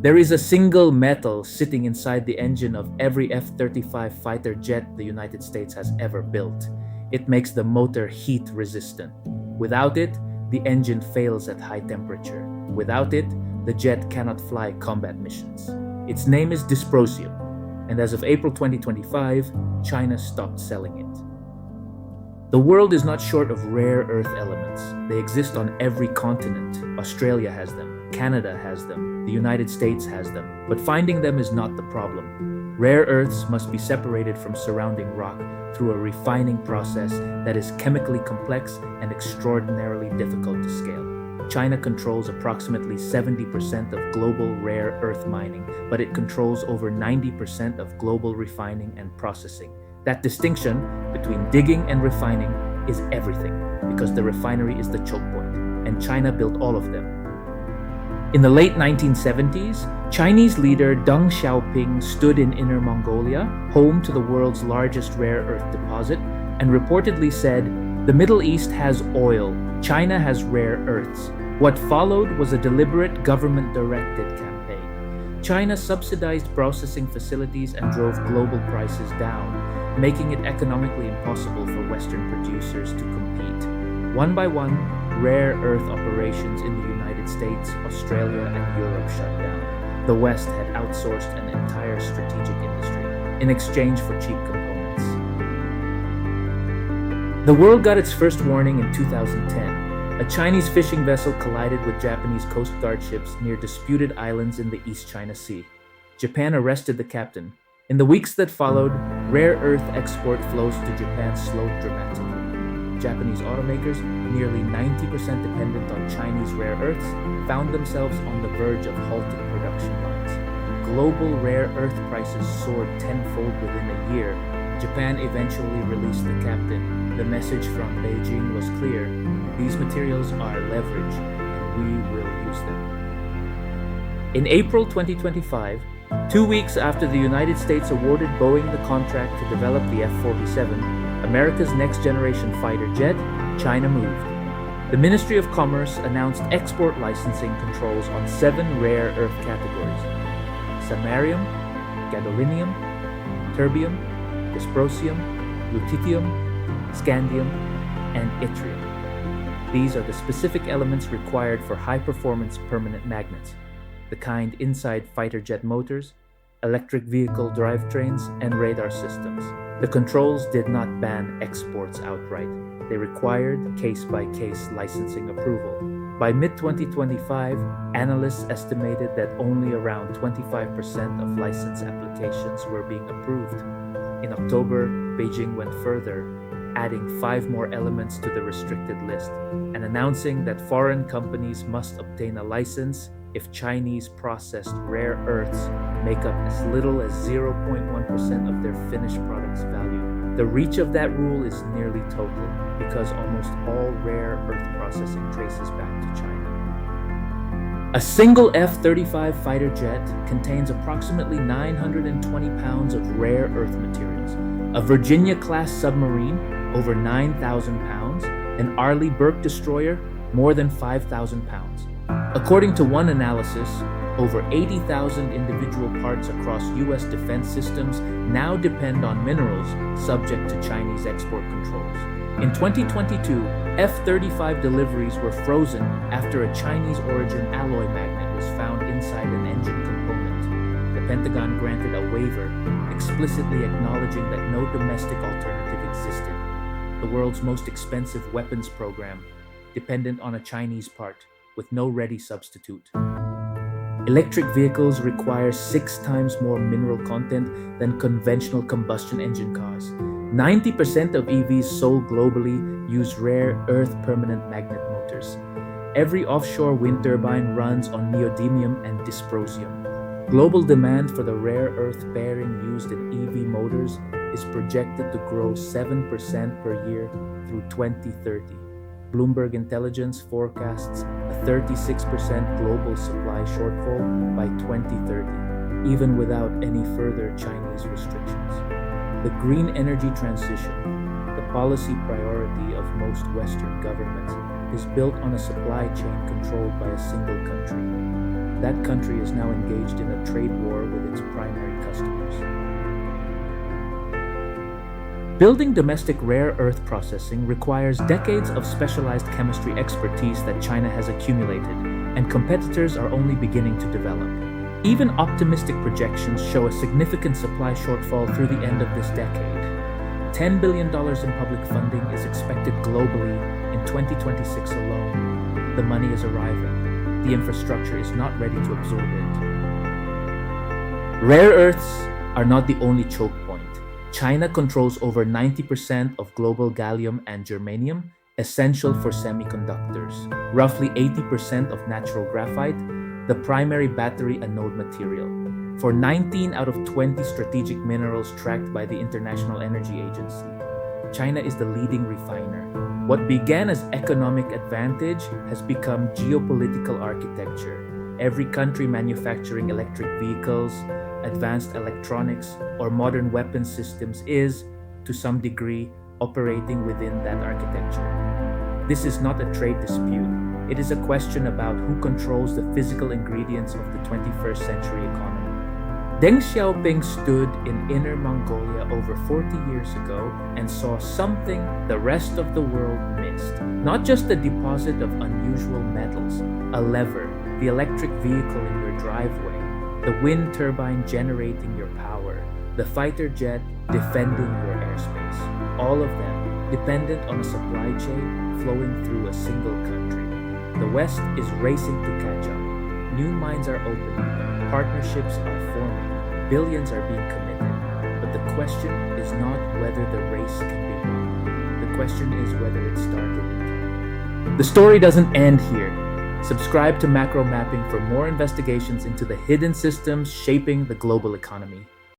There is a single metal sitting inside the engine of every F-35 fighter jet the United States has ever built. It makes the motor heat resistant. Without it, the engine fails at high temperature. Without it, the jet cannot fly combat missions. Its name is dysprosium, and as of April 2025, China stopped selling it. The world is not short of rare earth elements. They exist on every continent. Australia has them, Canada has them, the United States has them, but finding them is not the problem. Rare earths must be separated from surrounding rock through a refining process that is chemically complex and extraordinarily difficult to scale. China controls approximately 70% of global rare earth mining, but it controls over 90% of global refining and processing. That distinction between digging and refining is everything, because the refinery is the choke point, and China built all of them. In the late 1970s, Chinese leader Deng Xiaoping stood in Inner Mongolia, home to the world's largest rare earth deposit, and reportedly said, "The Middle East has oil, China has rare earths." What followed was a deliberate government-directed campaign. China subsidized processing facilities and drove global prices down, making it economically impossible for Western producers to compete. One by one, rare earth operations in the United States, Australia, and Europe shut down. The West had outsourced an entire strategic industry in exchange for cheap components. The world got its first warning in 2010. A Chinese fishing vessel collided with Japanese Coast Guard ships near disputed islands in the East China Sea. Japan arrested the captain. In the weeks that followed, rare earth export flows to Japan slowed dramatically. Japanese automakers, nearly 90% dependent on Chinese rare earths, found themselves on the verge of halting production lines. Global rare earth prices soared tenfold within a year. Japan eventually released the captain. The message from Beijing was clear: these materials are leverage, and we will use them. In April 2025, 2 weeks after the United States awarded Boeing the contract to develop the F-47, America's next-generation fighter jet, China moved. The Ministry of Commerce announced export licensing controls on 7 rare earth categories: samarium, gadolinium, terbium, dysprosium, lutetium, scandium, and yttrium. These are the specific elements required for high-performance permanent magnets, the kind inside fighter jet motors, electric vehicle drivetrains, and radar systems. The controls did not ban exports outright. They required case-by-case licensing approval. By mid-2025, analysts estimated that only around 25% of license applications were being approved. In October, Beijing went further, adding 5 more elements to the restricted list, and announcing that foreign companies must obtain a license if Chinese processed rare earths make up as little as 0.1% of their finished product's value. The reach of that rule is nearly total, because almost all rare earth processing traces back to China. A single F-35 fighter jet contains approximately 920 pounds of rare earth materials. A Virginia-class submarine, over 9,000 pounds. An Arleigh Burke destroyer, more than 5,000 pounds. According to one analysis, over 80,000 individual parts across U.S. defense systems now depend on minerals subject to Chinese export controls. In 2022, F-35 deliveries were frozen after a Chinese-origin alloy magnet was found inside an engine component. The Pentagon granted a waiver, explicitly acknowledging that no domestic alternative existed. The world's most expensive weapons program, dependent on a Chinese part, with no ready substitute. Electric vehicles require 6 times more mineral content than conventional combustion engine cars. 90% of EVs sold globally use rare earth permanent magnet motors. Every offshore wind turbine runs on neodymium and dysprosium. Global demand for the rare earth bearing used in EV motors is projected to grow 7% per year through 2030. Bloomberg Intelligence forecasts a 36% global supply shortfall by 2030, even without any further Chinese restrictions. The green energy transition, the policy priority of most Western governments, is built on a supply chain controlled by a single country. That country is now engaged in a trade war with its primary customers. Building domestic rare earth processing requires decades of specialized chemistry expertise that China has accumulated, and competitors are only beginning to develop. Even optimistic projections show a significant supply shortfall through the end of this decade. $10 billion in public funding is expected globally in 2026 alone. The money is arriving. The infrastructure is not ready to absorb it. Rare earths are not the only choke point. China controls over 90% of global gallium and germanium, essential for semiconductors, roughly 80% of natural graphite, the primary battery anode material. For 19 out of 20 strategic minerals tracked by the International Energy Agency, China is the leading refiner. What began as economic advantage has become geopolitical architecture. Every country manufacturing electric vehicles, advanced electronics, or modern weapon systems is, to some degree, operating within that architecture. This is not a trade dispute. It is a question about who controls the physical ingredients of the 21st century economy. Deng Xiaoping stood in Inner Mongolia over 40 years ago and saw something the rest of the world missed. Not just a deposit of unusual metals, a lever, the electric vehicle in your driveway, the wind turbine generating your power, the fighter jet defending your airspace. All of them dependent on a supply chain flowing through a single country. The West is racing to catch up. New mines are opening, partnerships are forming, billions are being committed. But the question is not whether the race can be won. The question is whether it started in time. The story doesn't end here. Subscribe to Macro Mapping for more investigations into the hidden systems shaping the global economy.